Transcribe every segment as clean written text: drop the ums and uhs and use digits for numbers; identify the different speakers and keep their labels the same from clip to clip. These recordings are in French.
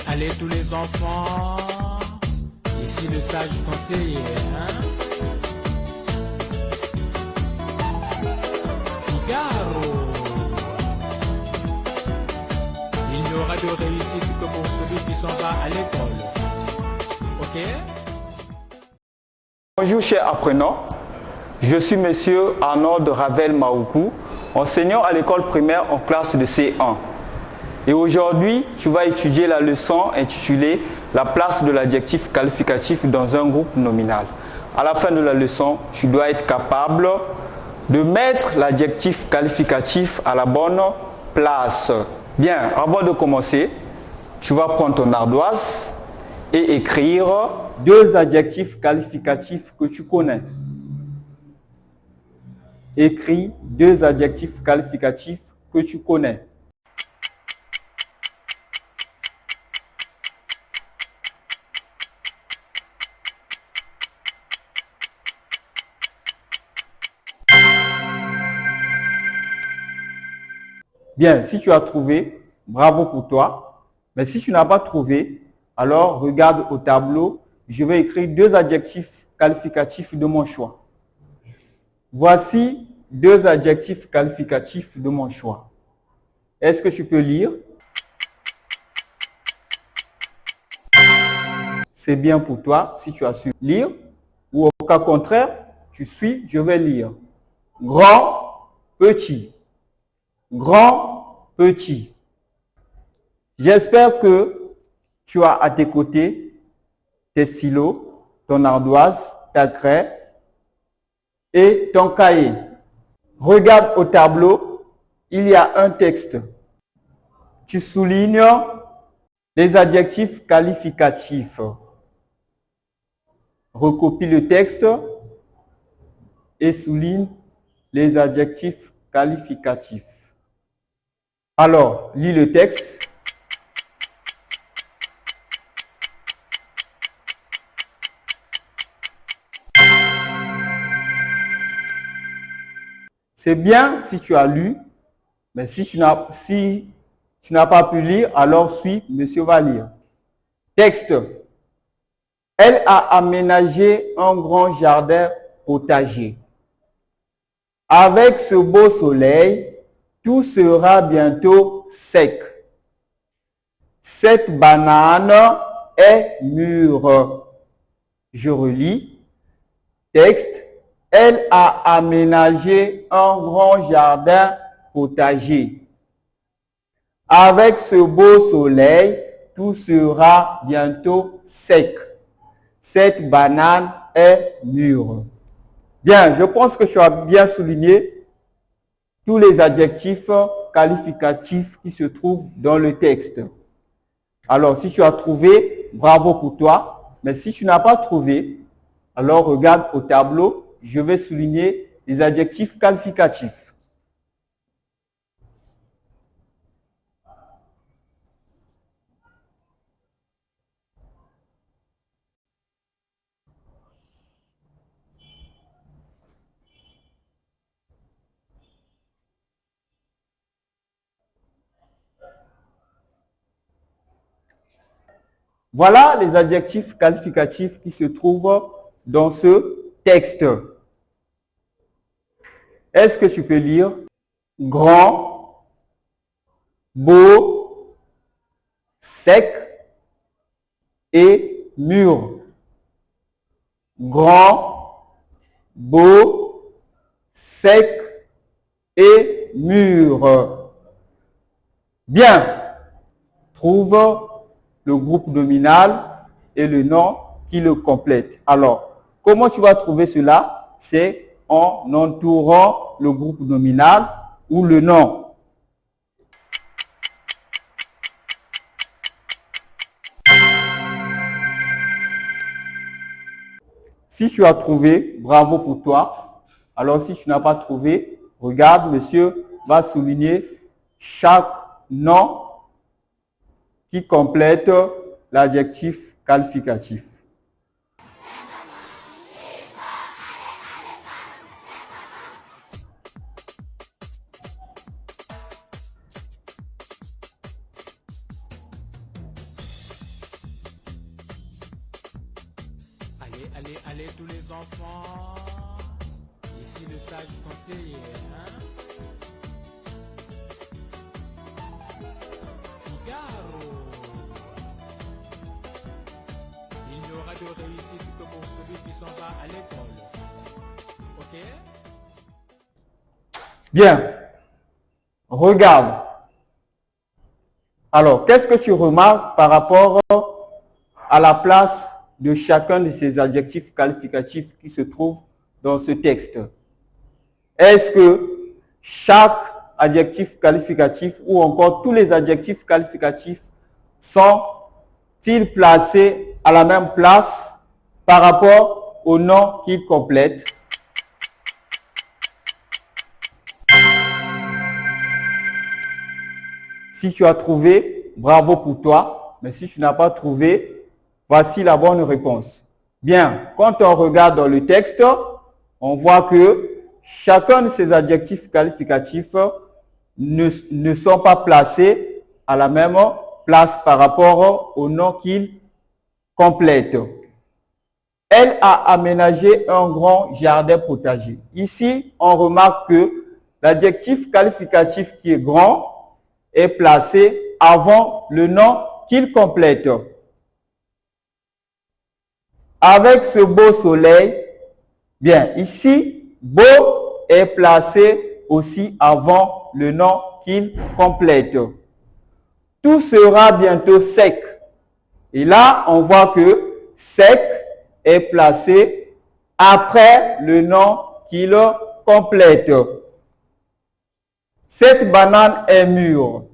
Speaker 1: Allez tous les enfants. Ici le sage conseiller, hein? Figaro. Il n'y aura de réussite que pour celui qui s'en va à l'école. Ok?
Speaker 2: Bonjour chers apprenants, je suis monsieur Arnold Ravel Maoukou, enseignant à l'école primaire en classe de C1. Et aujourd'hui, tu vas étudier la leçon intitulée « La place de l'adjectif qualificatif dans un groupe nominal ». À la fin de la leçon, tu dois être capable de mettre l'adjectif qualificatif à la bonne place. Bien, avant de commencer, tu vas prendre ton ardoise et écrire deux adjectifs qualificatifs que tu connais. Écris deux adjectifs qualificatifs que tu connais. Bien, si tu as trouvé, bravo pour toi. Mais si tu n'as pas trouvé, alors regarde au tableau. Je vais écrire deux adjectifs qualificatifs de mon choix. Voici deux adjectifs qualificatifs de mon choix. Est-ce que tu peux lire? C'est bien pour toi si tu as su lire. Ou au cas contraire, tu suis, je vais lire. Grand, petit. Grand, petit. J'espère que tu as à tes côtés tes stylos, ton ardoise, ta craie et ton cahier. Regarde au tableau, il y a un texte. Tu soulignes les adjectifs qualificatifs. Recopie le texte et souligne les adjectifs qualificatifs. Alors, lis le texte. C'est bien si tu as lu, mais si tu n'as pas pu lire, alors suis, monsieur va lire. Texte. Elle a aménagé un grand jardin potager. Avec ce beau soleil, tout sera bientôt sec. Cette banane est mûre. Je relis. Texte. Elle a aménagé un grand jardin potager. Avec ce beau soleil, tout sera bientôt sec. Cette banane est mûre. Bien, je pense que tu as bien souligné tous les adjectifs qualificatifs qui se trouvent dans le texte. Alors, si tu as trouvé, bravo pour toi. Mais si tu n'as pas trouvé, alors regarde au tableau. Je vais souligner les adjectifs qualificatifs. Voilà les adjectifs qualificatifs qui se trouvent dans ce texte. Est-ce que tu peux lire? Grand, beau, sec et mûr. Grand, beau, sec et mûr. Bien. Trouve le groupe nominal et le nom qui le complète. Alors, comment tu vas trouver cela? C'est en entourant le groupe nominal ou le nom. Si tu as trouvé, bravo pour toi. Alors, si tu n'as pas trouvé, regarde, monsieur va souligner chaque nom qui complète l'adjectif qualificatif.
Speaker 1: Allez, tous les enfants. Ici le sage conseiller, hein? Figaro. Il n'y aura de réussite que pour celui qui s'en va à l'école. Ok?
Speaker 2: Bien. Regarde. Alors, qu'est-ce que tu remarques par rapport à la place de chacun de ces adjectifs qualificatifs qui se trouvent dans ce texte? Est-ce que chaque adjectif qualificatif ou encore tous les adjectifs qualificatifs sont-ils placés à la même place par rapport au nom qu'ils complètent? Si tu as trouvé, bravo pour toi. Mais si tu n'as pas trouvé, voici la bonne réponse. Bien, quand on regarde dans le texte, on voit que chacun de ces adjectifs qualificatifs ne sont pas placés à la même place par rapport au nom qu'ils complètent. Elle a aménagé un grand jardin potager. Ici, on remarque que l'adjectif qualificatif qui est grand est placé avant le nom qu'il complète. Avec ce beau soleil, bien, ici, beau est placé aussi avant le nom qu'il complète. Tout sera bientôt sec. Et là, on voit que sec est placé après le nom qu'il complète. Cette banane est mûre.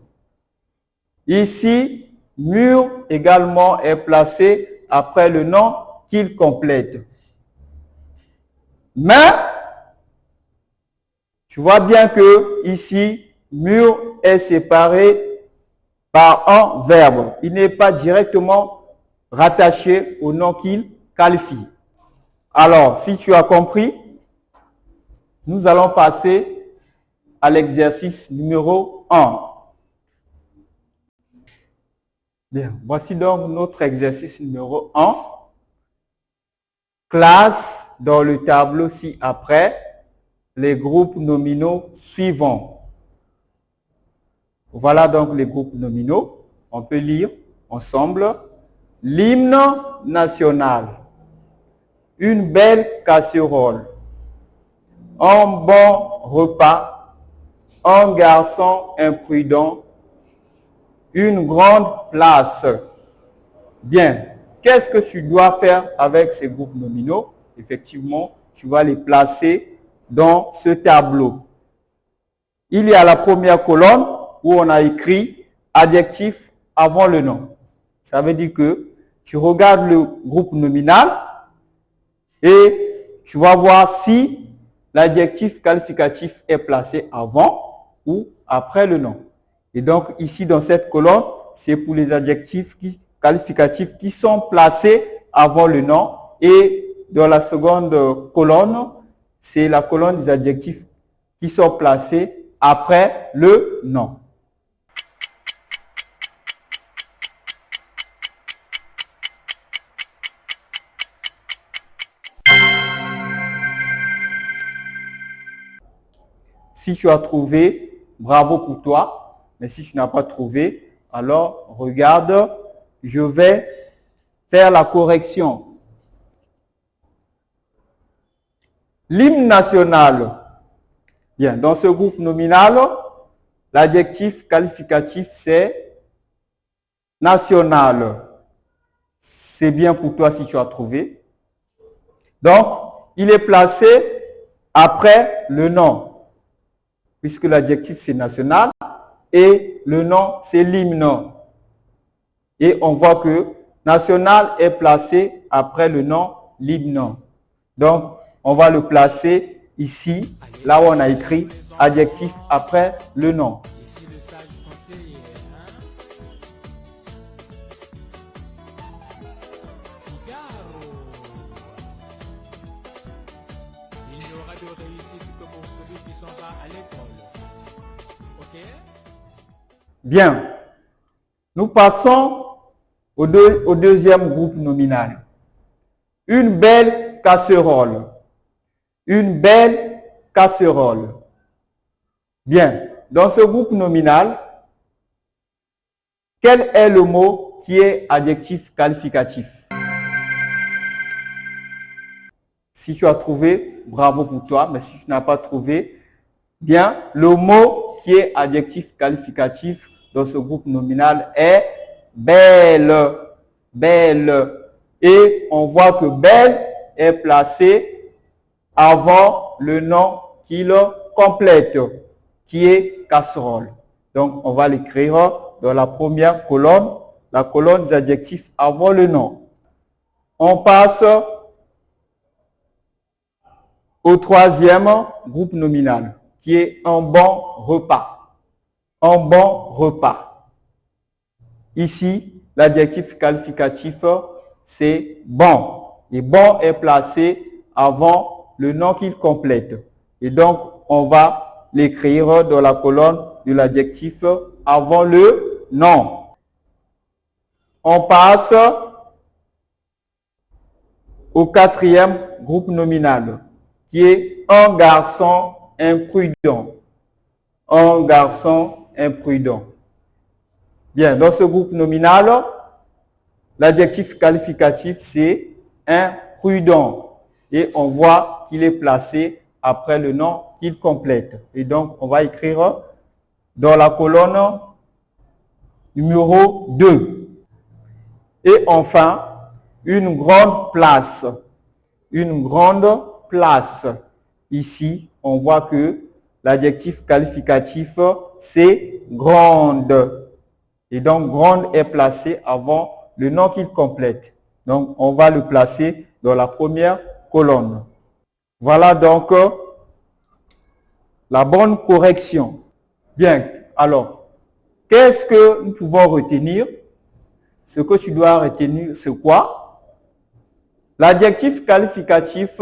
Speaker 2: Ici, mûr également est placé après le nom qu'il complète. Mais, tu vois bien que ici, mûr est séparé par un verbe. Il n'est pas directement rattaché au nom qu'il qualifie. Alors, si tu as compris, nous allons passer à l'exercice numéro 1. Bien, voici donc notre exercice numéro 1. Classe dans le tableau ci-après les groupes nominaux suivants. Voilà donc les groupes nominaux. On peut lire ensemble. L'hymne national. Une belle casserole. Un bon repas. Un garçon imprudent, une grande place. Bien, qu'est-ce que tu dois faire avec ces groupes nominaux? Effectivement, tu vas les placer dans ce tableau. Il y a la première colonne où on a écrit adjectif avant le nom. Ça veut dire que tu regardes le groupe nominal et tu vas voir si l'adjectif qualificatif est placé avant ou après le nom. Et donc, ici, dans cette colonne, c'est pour les adjectifs qualificatifs qui sont placés avant le nom. Et dans la seconde colonne, c'est la colonne des adjectifs qui sont placés après le nom. Si tu as trouvé, bravo pour toi. Mais si tu n'as pas trouvé, alors regarde, je vais faire la correction. L'hymne national. Bien, dans ce groupe nominal, l'adjectif qualificatif c'est national. C'est bien pour toi si tu as trouvé. Donc, il est placé après le nom. Puisque l'adjectif c'est national et le nom c'est l'hymne. Et on voit que national est placé après le nom l'hymne. Donc, on va le placer ici, là où on a écrit adjectif après le nom.
Speaker 1: Ici le sage conseiller, hein? Figaro. Il n'y aura de réussite que pour celui qui s'en va à l'école. Ok?
Speaker 2: Bien. Nous passons au deuxième groupe nominal. Une belle casserole. Une belle casserole. Bien. Dans ce groupe nominal, quel est le mot qui est adjectif qualificatif? Si tu as trouvé, bravo pour toi. Mais si tu n'as pas trouvé, bien, le mot qui est adjectif qualificatif dans ce groupe nominal est belle. Belle. Et on voit que belle est placé avant le nom qu'il complète, qui est casserole. Donc, on va l'écrire dans la première colonne, la colonne des adjectifs avant le nom. On passe au troisième groupe nominal, qui est un bon repas. Un bon repas. Ici, l'adjectif qualificatif, c'est bon. Et bon est placé avant le nom qu'il complète. Et donc, on va l'écrire dans la colonne de l'adjectif avant le nom. On passe au quatrième groupe nominal, qui est un garçon imprudent. Un garçon imprudent. Bien, dans ce groupe nominal, l'adjectif qualificatif, c'est imprudent. Et on voit qu'il est placé après le nom qu'il complète. Et donc, on va écrire dans la colonne numéro 2. Et enfin, une grande place. Une grande place. Ici, on voit que l'adjectif qualificatif, c'est grande. Et donc, grande est placé avant le nom qu'il complète. Donc, on va le placer dans la première colonne. Voilà donc la bonne correction. Bien, alors, qu'est-ce que nous pouvons retenir? Ce que tu dois retenir, c'est quoi? L'adjectif qualificatif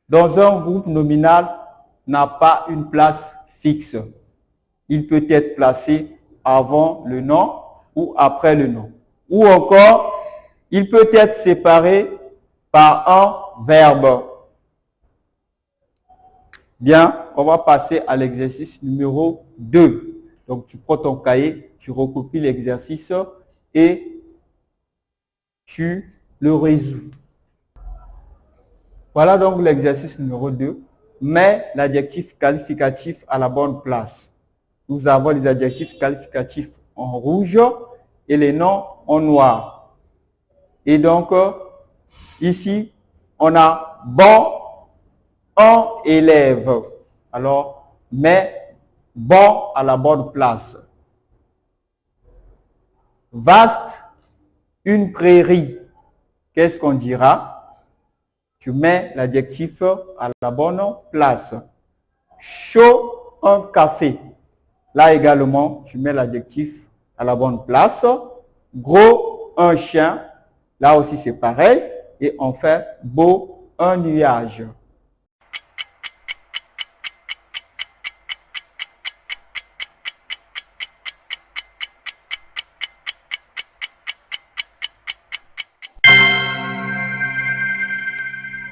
Speaker 2: dans un groupe nominal n'a pas une place fixe. Il peut être placé avant le nom ou après le nom. Ou encore, il peut être séparé par un verbe. Bien, on va passer à l'exercice numéro 2. Donc, tu prends ton cahier, tu recopies l'exercice et tu le résous. Voilà donc l'exercice numéro 2. Mets l'adjectif qualificatif à la bonne place. Nous avons les adjectifs qualificatifs en rouge et les noms en noir. Et donc, ici, on a bon, un élève. Alors, mets bon à la bonne place. Vaste, une prairie. Qu'est-ce qu'on dira? Tu mets l'adjectif à la bonne place. Chaud, un café. Là également, tu mets l'adjectif à la bonne place. Gros, un chien. Là aussi, c'est pareil. Et enfin, beau, un nuage.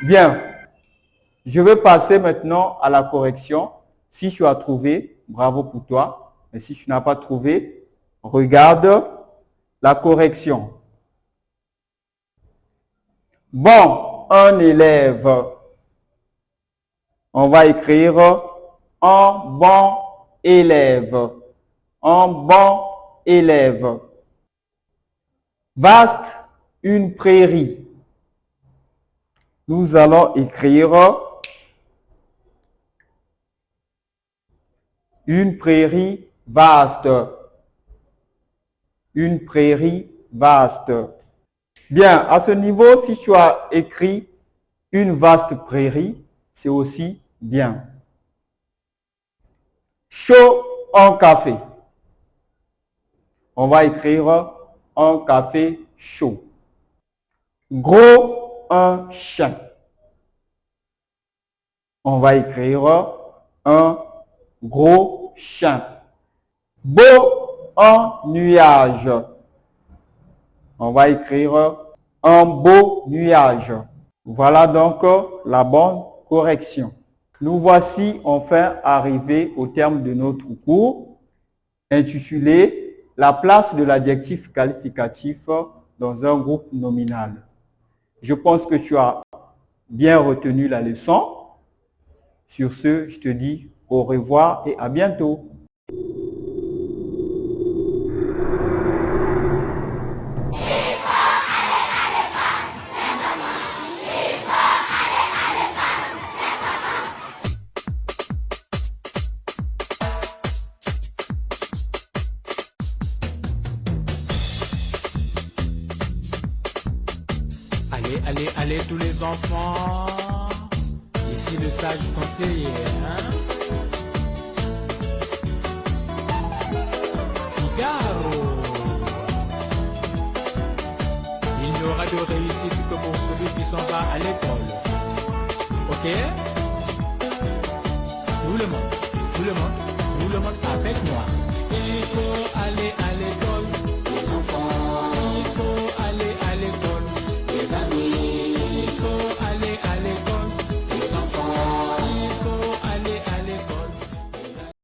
Speaker 2: Bien, je vais passer maintenant à la correction. Si tu as trouvé, bravo pour toi. Mais si tu n'as pas trouvé, regarde la correction. Bon, un élève. On va écrire un bon élève. Un bon élève. Vaste, une prairie. Nous allons écrire une prairie vaste. Une prairie vaste. Bien, à ce niveau, si tu as écrit une vaste prairie, c'est aussi bien. Chaud, un café. On va écrire un café chaud. Gros, un chien. On va écrire un gros chien. Beau, un nuage. On va écrire un beau nuage. Voilà donc la bonne correction. Nous voici enfin arrivés au terme de notre cours intitulé « La place de l'adjectif qualificatif dans un groupe nominal ». Je pense que tu as bien retenu la leçon. Sur ce, je te dis au revoir et à bientôt.
Speaker 1: Allez, allez, allez tous les enfants. Ici le sage conseiller, hein? Figaro. Il n'y aura de réussite que pour celui qui s'en va à l'école. Ok? Tout le monde avec moi. Il faut aller